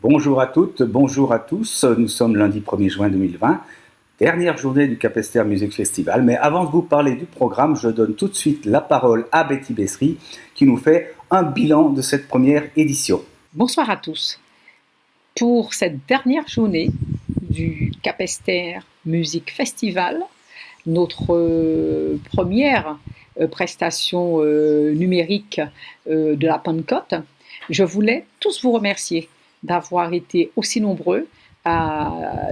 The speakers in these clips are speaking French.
Bonjour à toutes, bonjour à tous. Nous sommes lundi 1er juin 2020, dernière journée du Capesterre Music Festival. Mais avant de vous parler du programme, je donne tout de suite la parole à Betty Bessery qui nous fait un bilan de cette première édition. Bonsoir à tous. Pour cette dernière journée du Capesterre Music Festival, notre première prestation numérique de la Pentecôte, je voulais tous vous remercier d'avoir été aussi nombreux à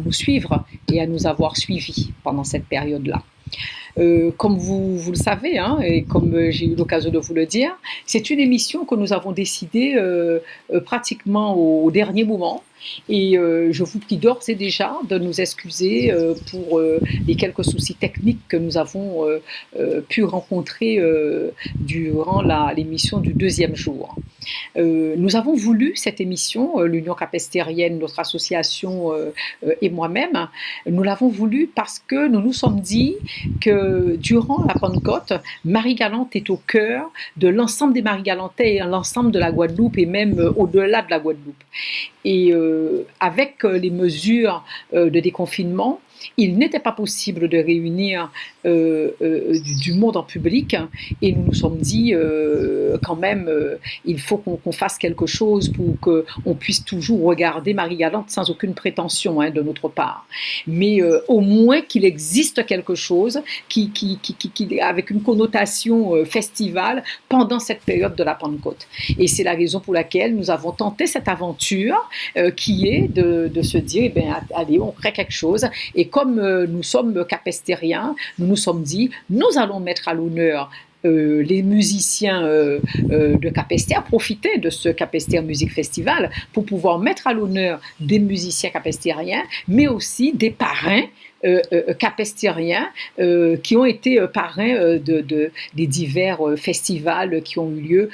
nous suivre et à nous avoir suivis pendant cette période-là. Comme vous le savez, hein, et comme j'ai eu l'occasion de vous le dire, c'est une émission que nous avons décidée pratiquement au dernier moment. Et je vous prie d'ores et déjà de nous excuser pour les quelques soucis techniques que nous avons pu rencontrer durant l'émission du deuxième jour. Nous avons voulu cette émission, l'Union capestérienne, notre association et moi-même, nous l'avons voulu parce que nous nous sommes dit que durant la Pentecôte, Marie-Galante est au cœur de l'ensemble des Marie-Galantais et l'ensemble de la Guadeloupe et même au-delà de la Guadeloupe. Et avec les mesures de déconfinement, il n'était pas possible de réunir du monde en public et nous nous sommes dit quand même il faut qu'on fasse quelque chose pour qu'on puisse toujours regarder Marie-Galante sans aucune prétention de notre part, mais au moins qu'il existe quelque chose qui avec une connotation festivale pendant cette période de la Pentecôte. Et c'est la raison pour laquelle nous avons tenté cette aventure qui est de se dire eh bien, allez, on crée quelque chose. Et comme nous sommes capestériens, nous nous sommes dit, nous allons mettre à l'honneur les musiciens de Capesterre, profiter de ce Capesterre Music Festival pour pouvoir mettre à l'honneur des musiciens capestériens, mais aussi des parrains capestériens qui ont été parrains des divers festivals qui ont eu lieu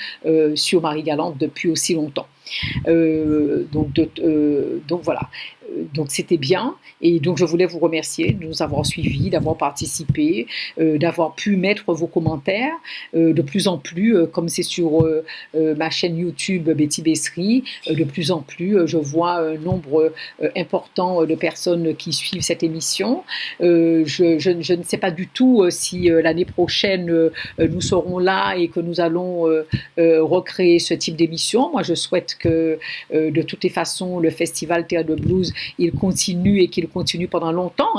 sur Marie-Galante depuis aussi longtemps. Donc voilà. Donc c'était bien et donc je voulais vous remercier de nous avoir suivis, d'avoir participé, d'avoir pu mettre vos commentaires de plus en plus, comme c'est sur ma chaîne YouTube Betty Bessery, de plus en plus je vois un nombre important de personnes qui suivent cette émission. Je ne sais pas du tout si l'année prochaine nous serons là et que nous allons recréer ce type d'émission. Moi je souhaite que de toutes les façons le festival Théâtre de Blues il continue et qu'il continue pendant longtemps.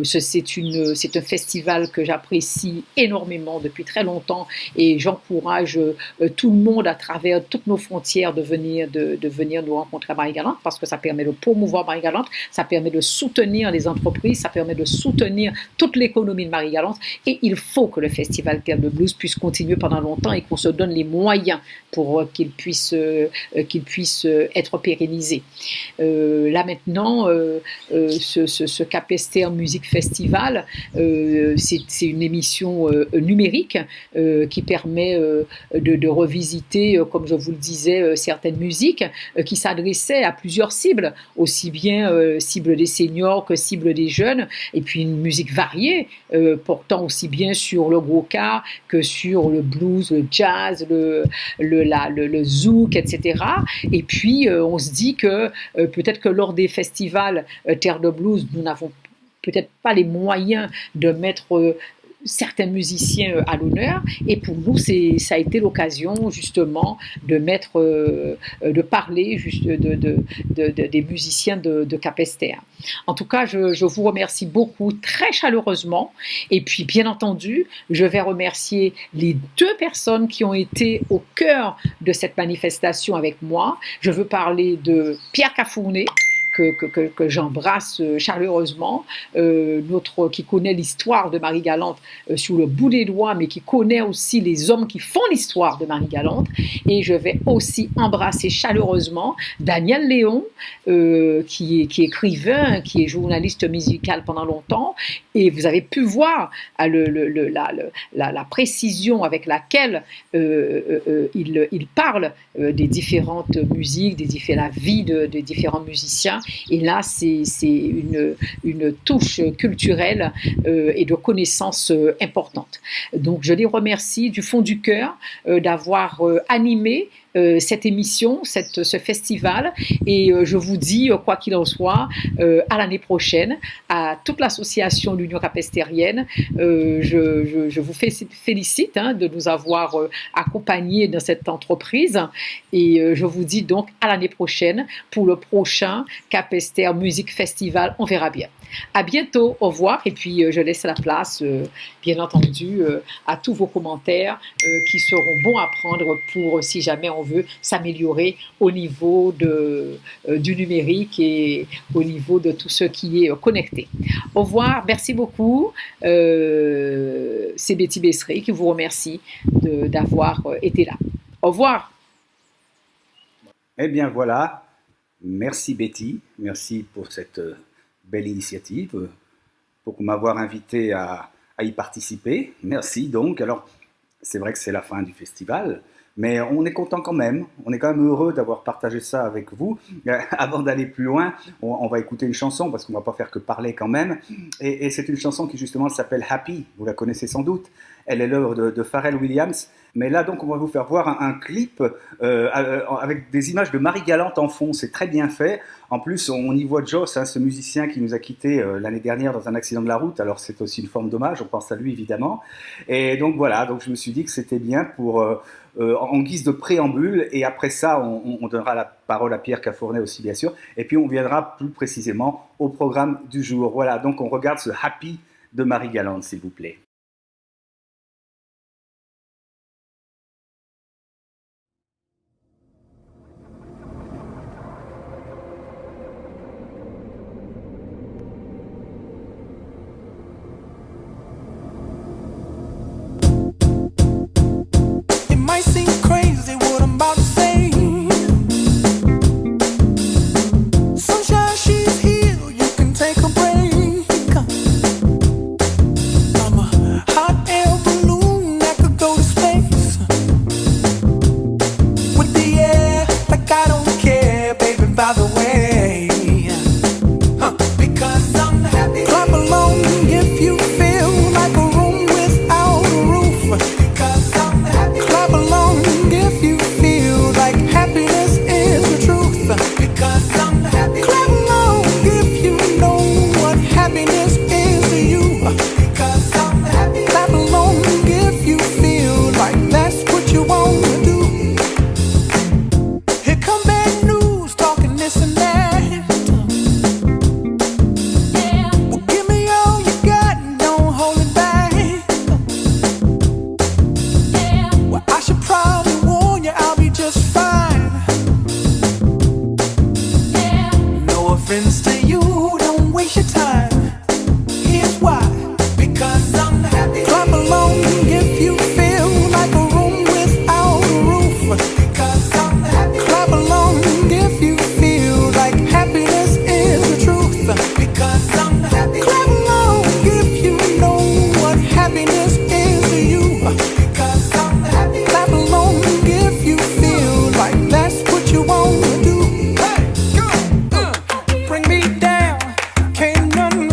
C'est un festival que j'apprécie énormément depuis très longtemps et j'encourage tout le monde à travers toutes nos frontières de venir nous rencontrer à Marie-Galante parce que ça permet de promouvoir Marie-Galante, ça permet de soutenir les entreprises, ça permet de soutenir toute l'économie de Marie-Galante et il faut que le festival Théâtre de Blues puisse continuer pendant longtemps et qu'on se donne les moyens pour qu'il puisse être pérennisé. Là maintenant, ce Capesterre Music Festival, c'est une émission numérique qui permet de revisiter, comme je vous le disais, certaines musiques qui s'adressaient à plusieurs cibles, aussi bien cible des seniors que cible des jeunes, et puis une musique variée, portant aussi bien sur le gros-ca que sur le blues, le jazz, le zouk, etc. Et puis on se dit que peut-être que lors des festivals Terre de Blues, nous n'avons peut-être pas les moyens de mettre certains musiciens à l'honneur et pour nous ça a été l'occasion justement de parler juste des musiciens de Capesterre. En tout cas je vous remercie beaucoup très chaleureusement et puis bien entendu je vais remercier les deux personnes qui ont été au cœur de cette manifestation avec moi. Je veux parler de Pierre Cafournet que j'embrasse chaleureusement, qui connaît l'histoire de Marie-Galante sur le bout des doigts, mais qui connaît aussi les hommes qui font l'histoire de Marie-Galante. Et je vais aussi embrasser chaleureusement Daniel Léon, qui est écrivain, qui est journaliste musical pendant longtemps. Et vous avez pu voir la précision avec laquelle il parle des différentes musiques, de la vie des différents musiciens. Et là, c'est une touche culturelle et de connaissances importantes. Donc, je les remercie du fond du cœur d'avoir animé cette émission, ce festival. Et je vous dis, quoi qu'il en soit, à l'année prochaine, à toute l'association de l'Union capestérienne. Je vous félicite de nous avoir accompagnés dans cette entreprise. Et je vous dis donc à l'année prochaine pour le prochain Capesterre Music Festival. On verra bien. À bientôt, au revoir. Et puis je laisse la place, bien entendu, à tous vos commentaires qui seront bons à prendre pour si jamais on veut s'améliorer au niveau du numérique et au niveau de tout ce qui est connecté. Au revoir, merci beaucoup. C'est Betty Bessery qui vous remercie d'avoir été là. Au revoir. Eh bien voilà, merci Betty, merci pour cette belle initiative, pour m'avoir invité à y participer. Merci donc. Alors, c'est vrai que c'est la fin du festival, mais on est content quand même. On est quand même heureux d'avoir partagé ça avec vous. Avant d'aller plus loin, on va écouter une chanson parce qu'on ne va pas faire que parler quand même. Et c'est une chanson qui justement s'appelle Happy. Vous la connaissez sans doute. Elle est l'œuvre de Pharrell Williams. Mais là, donc, on va vous faire voir un clip avec des images de Marie Galante en fond. C'est très bien fait. En plus, on y voit Joss, ce musicien qui nous a quittés l'année dernière dans un accident de la route. Alors, c'est aussi une forme d'hommage. On pense à lui, évidemment. Et donc, voilà. Donc, je me suis dit que c'était bien pour, en guise de préambule. Et après ça, on donnera la parole à Pierre Cafournet aussi, bien sûr. Et puis, on viendra plus précisément au programme du jour. Voilà. Donc, on regarde ce Happy de Marie Galante, s'il vous plaît. Bring me down, can't none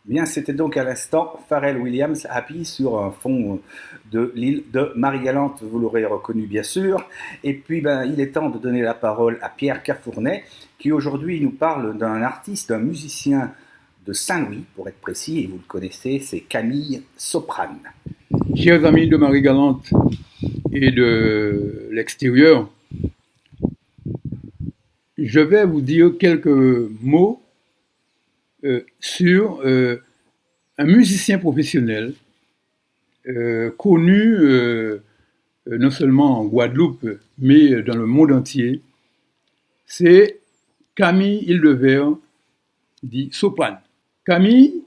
Bien, c'était donc à l'instant Pharrell Williams, Happy, sur un fond de l'île de Marie-Galante, vous l'aurez reconnu bien sûr. Et puis, il est temps de donner la parole à Pierre Cafournet, qui aujourd'hui nous parle d'un artiste, d'un musicien de Saint-Louis, pour être précis, et vous le connaissez, c'est Camille Soprane. Chers amis de Marie-Galante et de l'extérieur, je vais vous dire quelques mots sur un musicien professionnel connu non seulement en Guadeloupe, mais dans le monde entier. C'est Camille Hildevert, dit Soprane. Camille,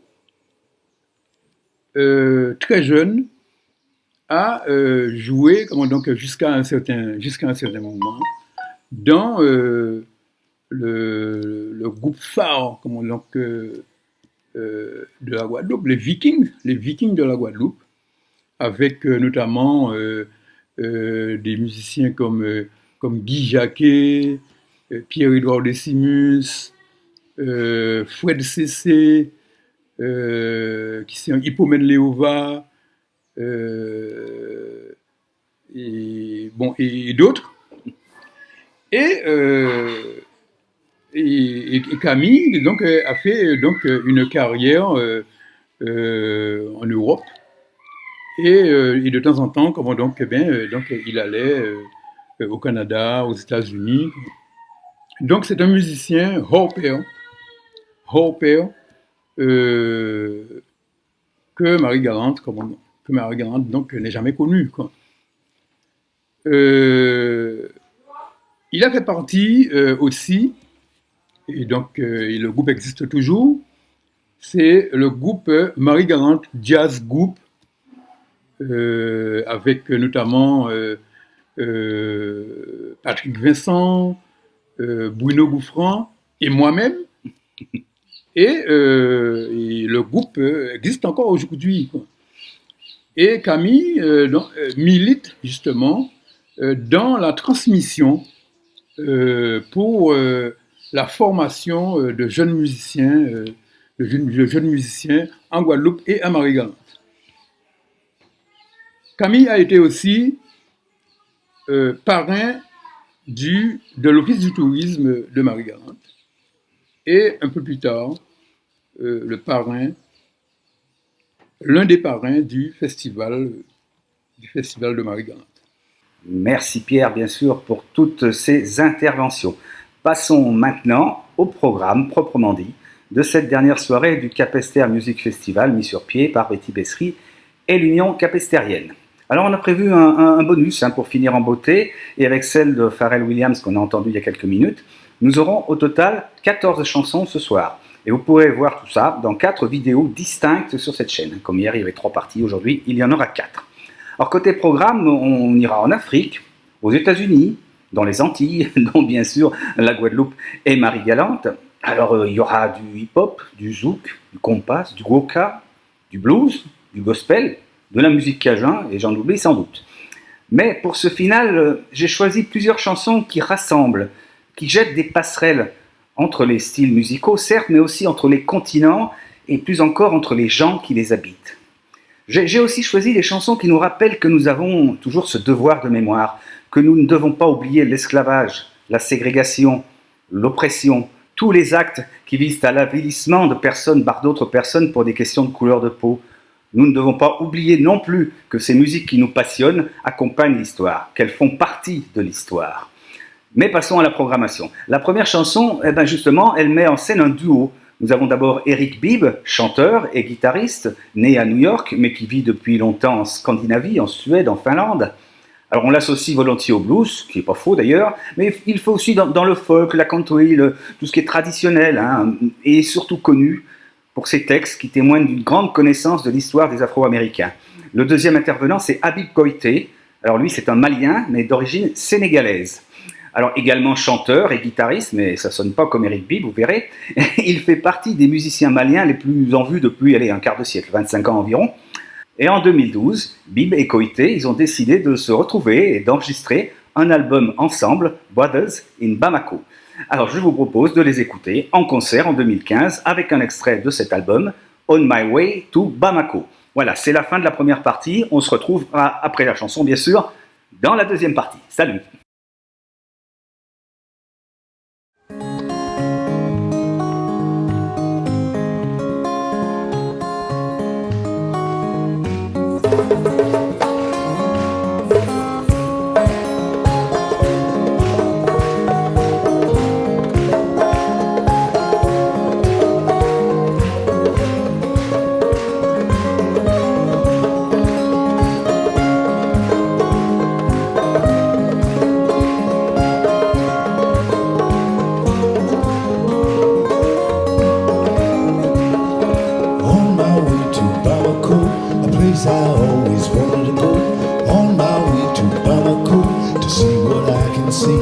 très jeune, a joué jusqu'à un certain moment dans le groupe phare de la Guadeloupe, les Vikings de la Guadeloupe, avec notamment des musiciens comme Guy Jacquet, Pierre-Édouard Decimus, Fred Cessé, Hippomène Léova, et d'autres. Et Camille a fait une carrière en Europe. Et de temps en temps, il allait au Canada, aux États-Unis. Donc c'est un musicien hors pair, que Marie-Galante n'est jamais connu, quoi. Il a fait partie aussi, et le groupe existe toujours, c'est le groupe Marie-Galante Jazz Group, avec notamment Patrick Vincent, Bruno Gouffran et moi-même. Et le groupe existe encore aujourd'hui, quoi. Et Camille milite justement dans la transmission pour la formation de jeunes musiciens, en Guadeloupe et à Marie-Galante. Camille a été aussi parrain de l'Office du tourisme de Marie-Galante et un peu plus tard, l'un des parrains du festival de Marie-Galante. Merci Pierre, bien sûr, pour toutes ces interventions. Passons maintenant au programme proprement dit de cette dernière soirée du Capesterre Music Festival mis sur pied par Betty Bessery et l'Union capestérienne. Alors on a prévu un bonus pour finir en beauté, et avec celle de Pharrell Williams qu'on a entendue il y a quelques minutes, nous aurons au total 14 chansons ce soir. Et vous pourrez voir tout ça dans 4 vidéos distinctes sur cette chaîne. Comme hier il y avait 3 parties, aujourd'hui il y en aura 4. Alors côté programme, on ira en Afrique, aux États-Unis, dans les Antilles, dont bien sûr la Guadeloupe et Marie-Galante. Alors il y aura du hip-hop, du zouk, du compas, du goka, du blues, du gospel, de la musique cajun, et j'en oublie sans doute. Mais pour ce final, j'ai choisi plusieurs chansons qui rassemblent, qui jettent des passerelles entre les styles musicaux, certes, mais aussi entre les continents, et plus encore entre les gens qui les habitent. J'ai aussi choisi des chansons qui nous rappellent que nous avons toujours ce devoir de mémoire, que nous ne devons pas oublier l'esclavage, la ségrégation, l'oppression, tous les actes qui visent à l'avilissement de personnes par d'autres personnes pour des questions de couleur de peau. Nous ne devons pas oublier non plus que ces musiques qui nous passionnent accompagnent l'histoire, qu'elles font partie de l'histoire. Mais passons à la programmation. La première chanson, justement, elle met en scène un duo. Nous avons d'abord Eric Bibb, chanteur et guitariste, né à New York, mais qui vit depuis longtemps en Scandinavie, en Suède, en Finlande. Alors on l'associe volontiers au blues, ce qui n'est pas faux d'ailleurs, mais il faut aussi dans le folk, la country, tout ce qui est traditionnel, et surtout connu pour ses textes qui témoignent d'une grande connaissance de l'histoire des Afro-Américains. Le deuxième intervenant, c'est Habib Koité. Alors lui, c'est un Malien, mais d'origine sénégalaise. Alors également chanteur et guitariste, mais ça sonne pas comme Eric Bibb, vous verrez. Il fait partie des musiciens maliens les plus en vue depuis un quart de siècle, 25 ans environ. Et en 2012, Bibb et Koité, ils ont décidé de se retrouver et d'enregistrer un album ensemble, Brothers in Bamako. Alors je vous propose de les écouter en concert en 2015 avec un extrait de cet album, On My Way to Bamako. Voilà, c'est la fin de la première partie. On se retrouvera après la chanson, bien sûr, dans la deuxième partie. Salut! I always wanted to go on my way to Bamako to see what I can see.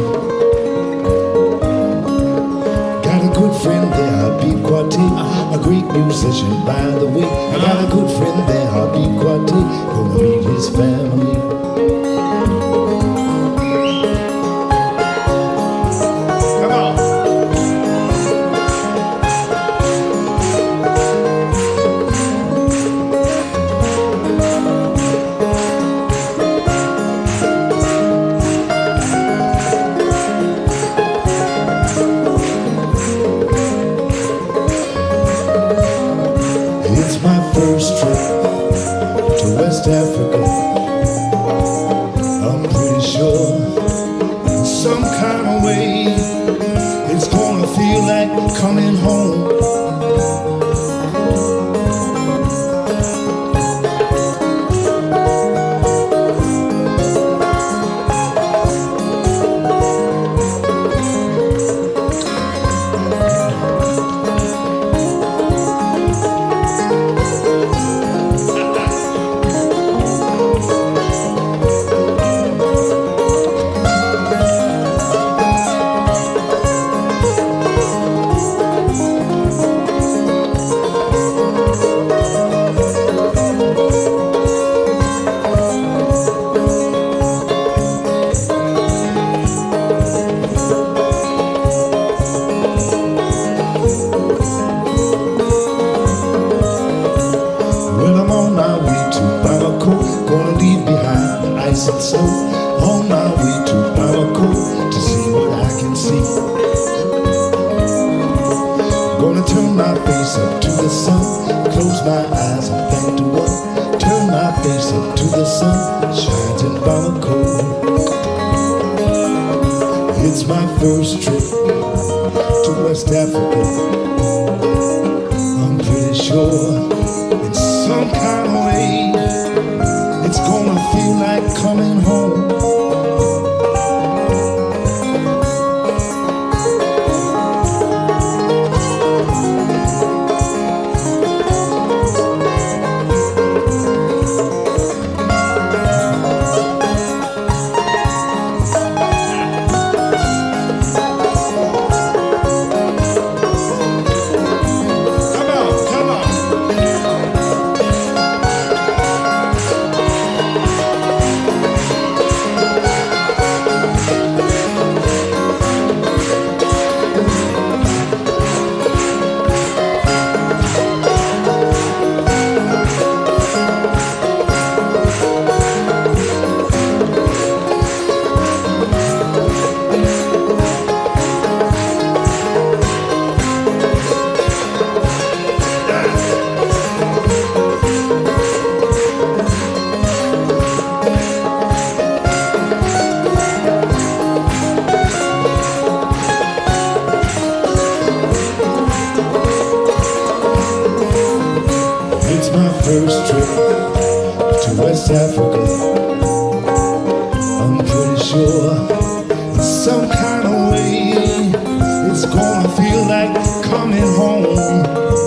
Got a good friend there, Habib Kwate, a great musician by the way. I got a good friend there, Habib Kwate, gonna meet his family. West Africa, I'm pretty sure in some kind of way it's gonna feel like coming home. So on my way to Bamako to see what I can see. Gonna turn my face up to the sun, close my eyes and thank the one. Turn my face up to the sun, shines in Bamako. It's my first trip to West Africa. I'm pretty sure in some kind of way it's gonna feel like coming home. First trip to West Africa. I'm pretty sure in some kind of way it's gonna feel like coming home.